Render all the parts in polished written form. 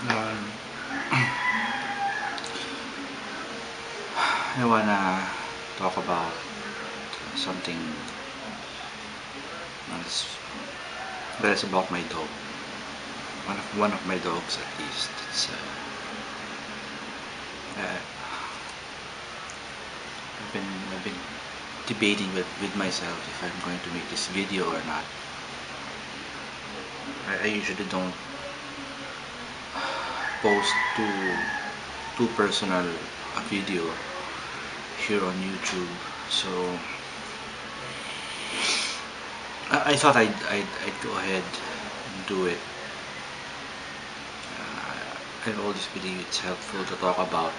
Um, I wanna talk about something that's, that is about my dog. One of my dogs, at least. Uh, I've been debating with myself if I'm going to make this video or not. I usually don't post too personal a video here on YouTube, so I thought I'd go ahead and do it. I always believe it's helpful to talk about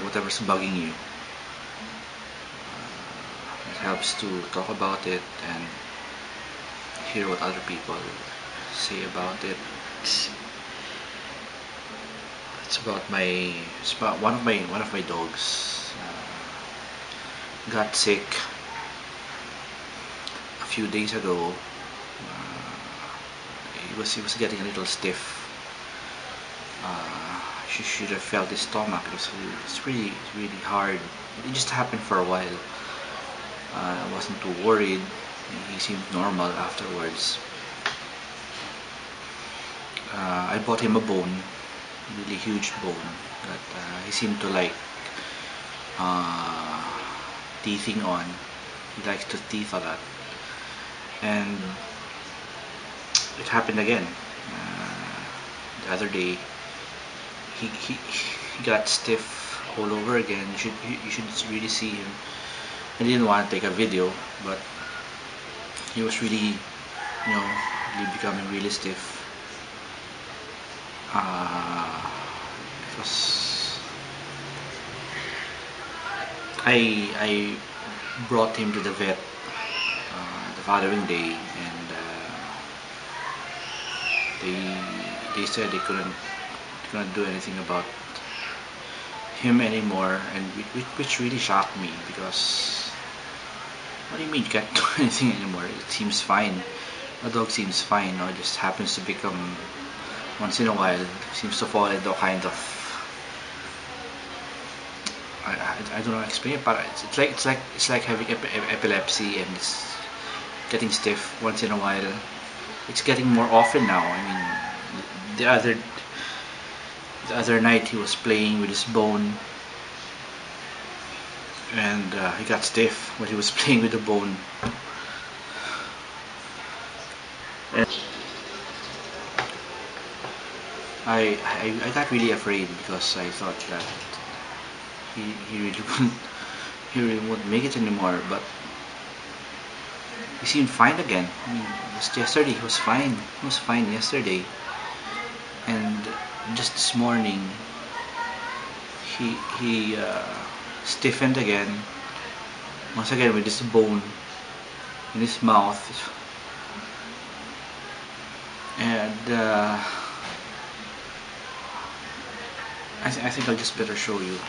whatever's bugging you. It helps to talk about it and hear what other people say about it. It's about one of my dogs got sick a few days ago. He was getting a little stiff. She should have felt his stomach. It's really hard. It just happened for a while. I wasn't too worried. He seemed normal afterwards. I bought him a bone, really huge bone that he seemed to like uh, teething on. He likes to teeth a lot, and it happened again. The other day, he got stiff all over again. You should really see him. I didn't want to take a video, but he was really becoming really stiff. It was I brought him to the vet the following day, and they said they couldn't do anything about him anymore, and which really shocked me, because what do you mean you can't do anything anymore? It seems fine. The dog seems fine. It just happens to become, once in a while, seems to fall into kind of, I don't know how to explain it, but it's like having epilepsy, and it's getting stiff once in a while. It's getting more often now. I mean, the other night he was playing with his bone, and he got stiff when he was playing with the bone. And I got really afraid, because I thought that he really wouldn't make it anymore. But he seemed fine again. I mean, just yesterday he was fine. He was fine yesterday, and just this morning he stiffened again, once again with this bone in his mouth, and I think I'll just better show you.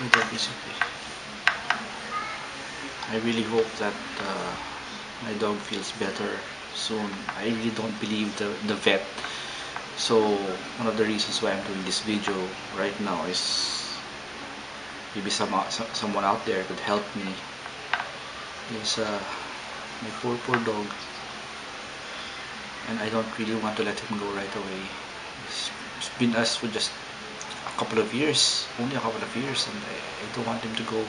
My dog is okay. I really hope that my dog feels better soon. I really don't believe the vet. So one of the reasons why I'm doing this video right now is maybe someone out there could help me. Is my poor dog, and I don't really want to let him go right away. It's been us for just a couple of years, only a couple of years, and I don't want him to go.